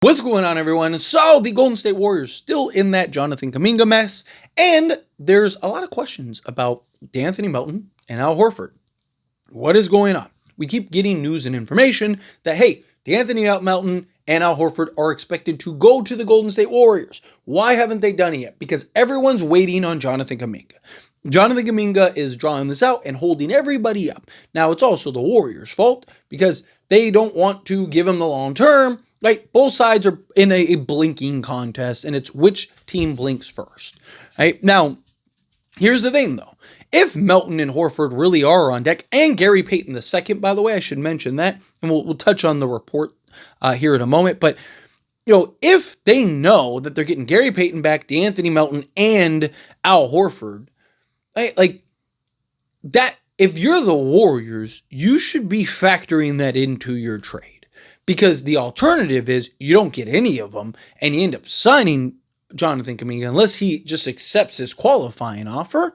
What's going on, everyone? So, the Golden State Warriors still in that Jonathan Kuminga mess, and there's a lot of questions about D'Anthony Melton and Al Horford. What is going on? We keep getting news and information that, hey, D'Anthony Melton and Al Horford are expected to go to the Golden State Warriors. Why haven't they done it yet? Because everyone's waiting on Jonathan Kuminga. Jonathan Kuminga is drawing this out and holding everybody up. Now, it's also the Warriors' fault because they don't want to give him the long term. Right? Both sides are in a blinking contest, and it's which team blinks first. Right? Now, here's the thing, though. If Melton and Horford really are on deck, and Gary Payton II, by the way, I should mention that, and we'll touch on the report here in a moment, but if they know that they're getting Gary Payton back, D'Anthony Melton, and Al Horford, right, like that, if you're the Warriors, you should be factoring that into your trade. Because the alternative is you don't get any of them and you end up signing Jonathan Kuminga unless he just accepts his qualifying offer,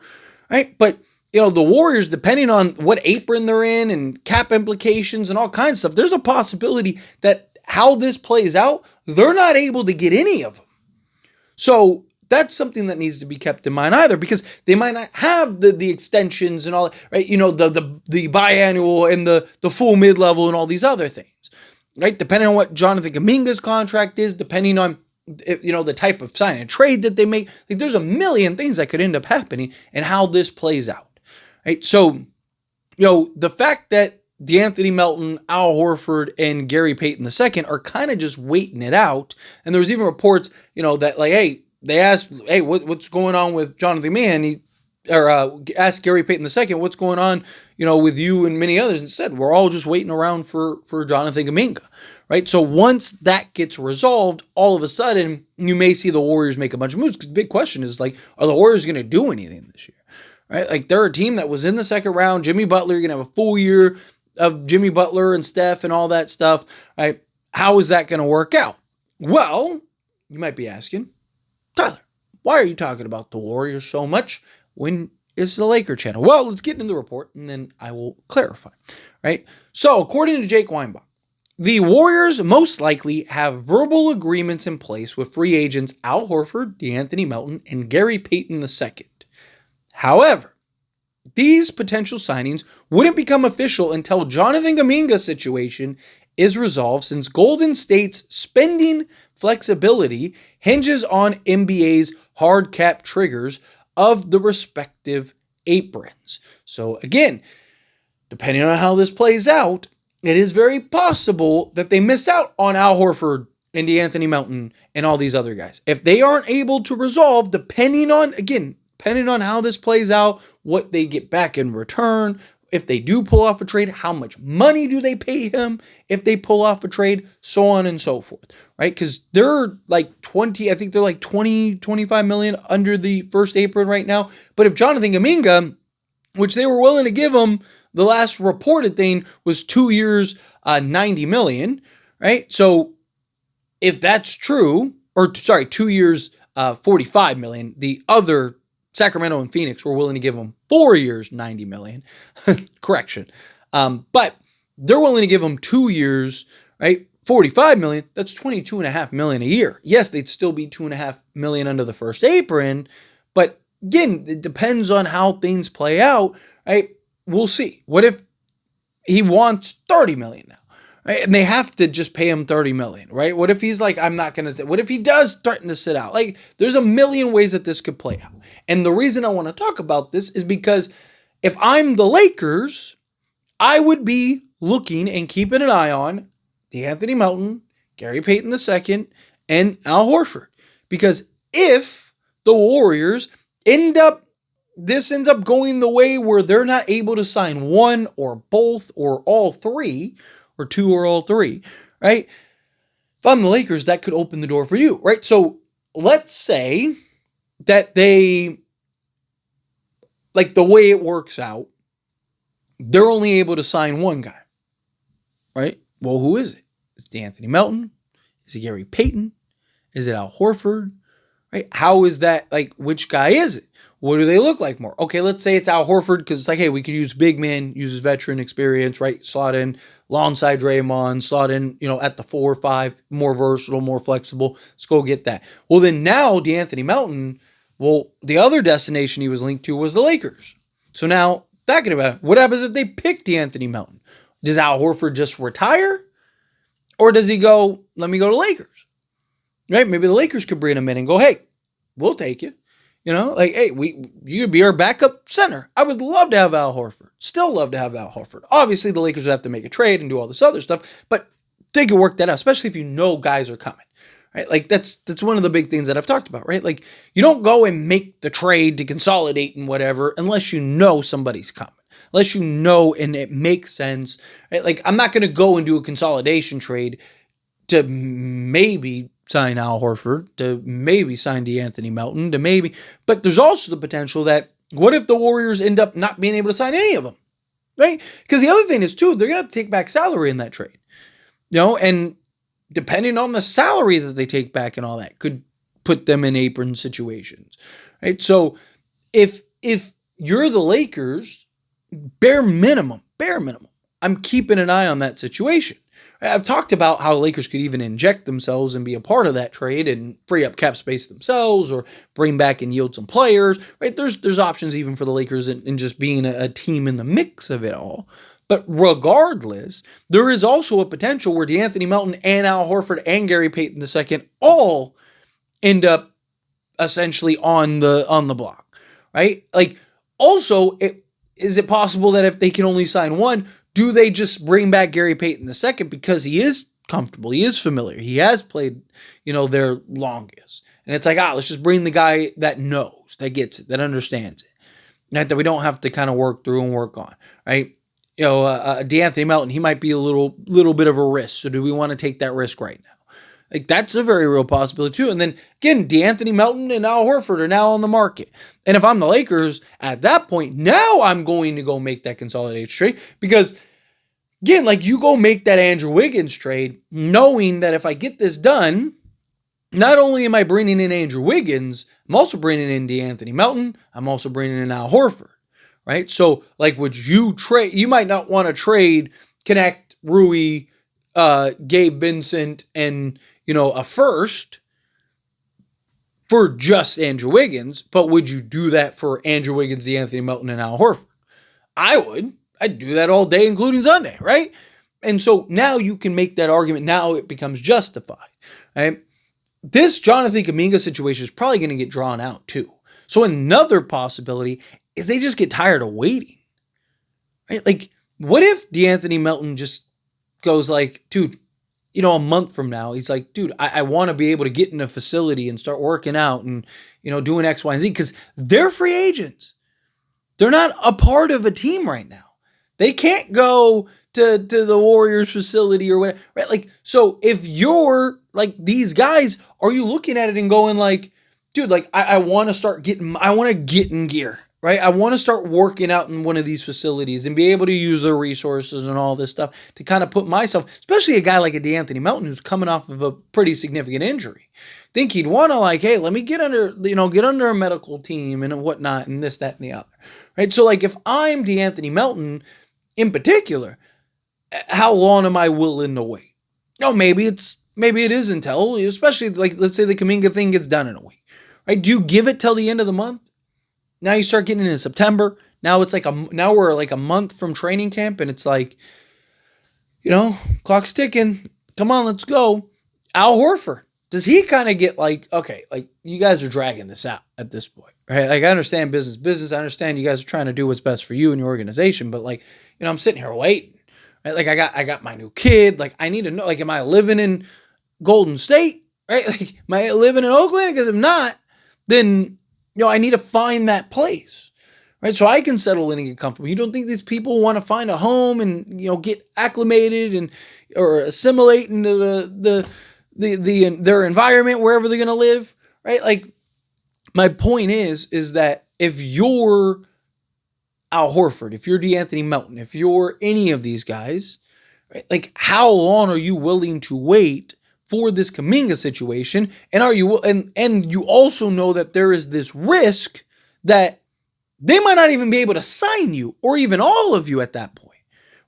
right? But, the Warriors, depending on what apron they're in and cap implications and all kinds of stuff, there's a possibility that how this plays out, they're not able to get any of them. So that's something that needs to be kept in mind either, because they might not have the extensions and all, right? The biannual and the full mid-level and all these other things. Right, depending on what Jonathan Kuminga's contract is, depending on the type of sign and trade that they make, like there's a million things that could end up happening and how this plays out. Right, so the fact that D'Anthony Melton, Al Horford, and Gary Payton II are kind of just waiting it out, and there was even reports that they asked, what's going on with Jonathan Kuminga? Asked Gary Payton II, what's going on, with you and many others, and said, we're all just waiting around for Jonathan Kuminga, right? So once that gets resolved, all of a sudden, you may see the Warriors make a bunch of moves, because the big question is, are the Warriors going to do anything this year, right? They're a team that was in the second round. Jimmy Butler, you're going to have a full year of Jimmy Butler and Steph and all that stuff, right? How is that going to work out? Well, you might be asking, Tyler, why are you talking about the Warriors so much when it's the Laker channel? Well, let's get into the report and then I will clarify, right? So, according to Jake Weinbach, the Warriors most likely have verbal agreements in place with free agents Al Horford, D'Anthony Melton, and Gary Payton II. However, these potential signings wouldn't become official until Jonathan Kuminga's situation is resolved, since Golden State's spending flexibility hinges on NBA's hard cap triggers of the respective aprons. So again, depending on how this plays out, it is very possible that they miss out on Al Horford and D'Anthony Melton and all these other guys. If they aren't able to resolve, depending on how this plays out, what they get back in return, if they do pull off a trade, how much money do they pay him if they pull off a trade, so on and so forth, right? Because they're like 25 million under the first apron right now. But if Jonathan Kuminga, which they were willing to give him, the last reported thing was 2 years, 90 million, right? So if that's true, 2 years, 45 million, the other Sacramento and Phoenix were willing to give him 4 years, 90 million. Correction. But they're willing to give him 2 years, right? 45 million. That's 22.5 million a year. Yes, they'd still be 2.5 million under the first apron. But again, it depends on how things play out, right? We'll see. What if he wants 30 million now? Right? And they have to just pay him 30 million, right? What if he's like, I'm not going to, what if he does threaten to sit out? There's a million ways that this could play out. And the reason I want to talk about this is because if I'm the Lakers, I would be looking and keeping an eye on D'Anthony Melton, Gary Payton II, and Al Horford. Because if the Warriors ends up going the way where they're not able to sign one or both or all three, or two or all three, right? If I'm the Lakers, that could open the door for you, right? So let's say that they, the way it works out, they're only able to sign one guy, right? Well, who is it? Is it D'Anthony Melton? Is it Gary Payton? Is it Al Horford? Right? How is that, which guy is it? What do they look like more? Okay, let's say it's Al Horford because it's like, hey, we could use big man, use his veteran experience, right? Slot in alongside Draymond, slot in, at the 4 or 5, more versatile, more flexible. Let's go get that. Well, then now DeAnthony Melton, the other destination he was linked to was the Lakers. So now, thinking about it, what happens if they pick DeAnthony Melton? Does Al Horford just retire? Or does he go, let me go to Lakers? Right? Maybe the Lakers could bring him in and go, hey, we'll take you. Hey, you could be our backup center. I would love to have Al Horford. Still love to have Al Horford. Obviously, the Lakers would have to make a trade and do all this other stuff, but they could work that out, especially if you know guys are coming. Right? Like that's one of the big things that I've talked about, right? Like you don't go and make the trade to consolidate and whatever unless you know somebody's coming. Unless you know and it makes sense. Right? Like I'm not going to go and do a consolidation trade to maybe sign Al Horford, to maybe sign DeAnthony Melton, but there's also the potential that what if the Warriors end up not being able to sign any of them, right? Because the other thing is too, they're going to have to take back salary in that trade, and depending on the salary that they take back and all that could put them in apron situations, right? So if you're the Lakers, bare minimum, I'm keeping an eye on that situation. I've talked about how Lakers could even inject themselves and be a part of that trade and free up cap space themselves or bring back and yield some players, right? There's options even for the Lakers in just being a team in the mix of it all. But regardless, there is also a potential where DeAnthony Melton and Al Horford and Gary Payton II all end up essentially on the block, right? Like also, is it possible that if they can only sign one, do they just bring back Gary Payton II because he is comfortable, he is familiar, he has played, their longest. And it's like, let's just bring the guy that knows, that gets it, that understands it. That we don't have to kind of work through and work on, right? DeAnthony Melton, he might be a little bit of a risk. So do we want to take that risk right now? Like that's a very real possibility too. And then again, DeAnthony Melton and Al Horford are now on the market. And if I'm the Lakers at that point, now I'm going to go make that consolidated trade because again, like you go make that Andrew Wiggins trade knowing that if I get this done, not only am I bringing in Andrew Wiggins, I'm also bringing in DeAnthony Melton. I'm also bringing in Al Horford, right? So like would you trade, you might not want to trade, connect Rui, Gabe Vincent and a first for just Andrew Wiggins, but would you do that for Andrew Wiggins, DeAnthony Melton, and Al Horford? I would. I'd do that all day, including Sunday, right? And so now you can make that argument. Now it becomes justified, right? This Jonathan Kuminga situation is probably going to get drawn out too. So another possibility is they just get tired of waiting, right? Like, what if DeAnthony Melton just goes like, dude, a month from now, he's like, dude, I want to be able to get in a facility and start working out and, doing X, Y, and Z because they're free agents. They're not a part of a team right now. They can't go to the Warriors facility or whatever, right? Like, so if you're like these guys, are you looking at it and going like, dude, like I want to get in gear, right? I want to start working out in one of these facilities and be able to use their resources and all this stuff to kind of put myself, especially a guy like a DeAnthony Melton who's coming off of a pretty significant injury. Think he'd want to like, hey, let me get under a medical team and whatnot and this, that, and the other, right? So like if I'm DeAnthony Melton in particular, how long am I willing to wait? Maybe it is until, especially like, let's say the Kuminga thing gets done in a week, right? Do you give it till the end of the month? Now you start getting into September. Now it's like now we're like a month from training camp and it's like, clock's ticking. Come on, let's go. Al Horford, does he kind of get like, okay, like you guys are dragging this out at this point, right? Like I understand business. I understand you guys are trying to do what's best for you and your organization, but like, I'm sitting here waiting, right? Like I got my new kid. Like I need to know, like, am I living in Golden State, right? Like, am I living in Oakland? Because if not, then, I need to find that place, right? So I can settle in and get comfortable. You don't think these people want to find a home and, get acclimated or assimilate into their environment wherever they're going to live, right? Like my point is that if you're Al Horford, if you're DeAnthony Melton, if you're any of these guys, right, like how long are you willing to wait for this Kuminga situation? And are you and you also know that there is this risk that they might not even be able to sign you, or even all of you at that point,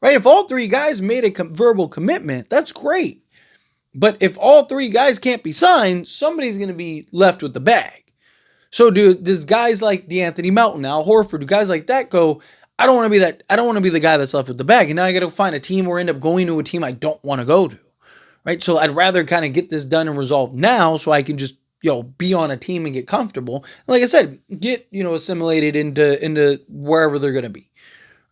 right? If all three guys made a verbal commitment, that's great. But if all three guys can't be signed, somebody's going to be left with the bag. So does guys like D'Anthony Melton, Al Horford, do guys like that go, I don't want to be that. I don't want to be the guy that's left with the bag. And now I got to find a team or end up going to a team I don't want to go to, right? So I'd rather kind of get this done and resolved now so I can just, be on a team and get comfortable. And like I said, get, assimilated into wherever they're going to be,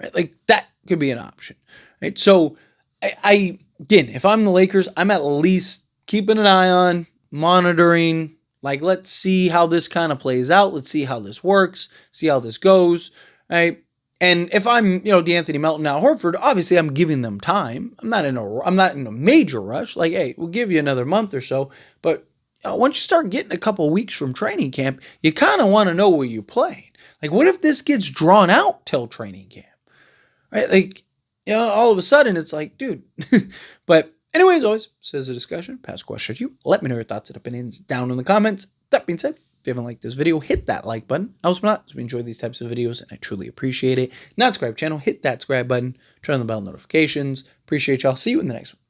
right? Like that could be an option, right? So I again, if I'm the Lakers, I'm at least keeping an eye on, monitoring, like, let's see how this kind of plays out. Let's see how this works, see how this goes, right? And if I'm, D'Anthony Melton, Al Horford, obviously I'm giving them time. I'm not in a major rush. Like, hey, we'll give you another month or so. But once you start getting a couple weeks from training camp, you kind of want to know where you're playing. Like, what if this gets drawn out till training camp, right? Like, all of a sudden it's like, dude. But anyways, as always, this is a discussion. Pass questions to you. Let me know your thoughts and opinions down in the comments. That being said, if you haven't liked this video, hit that like button. Else but not, so we enjoy these types of videos and I truly appreciate it. Not subscribe channel, hit that subscribe button, turn on the bell notifications. Appreciate y'all. See you in the next one.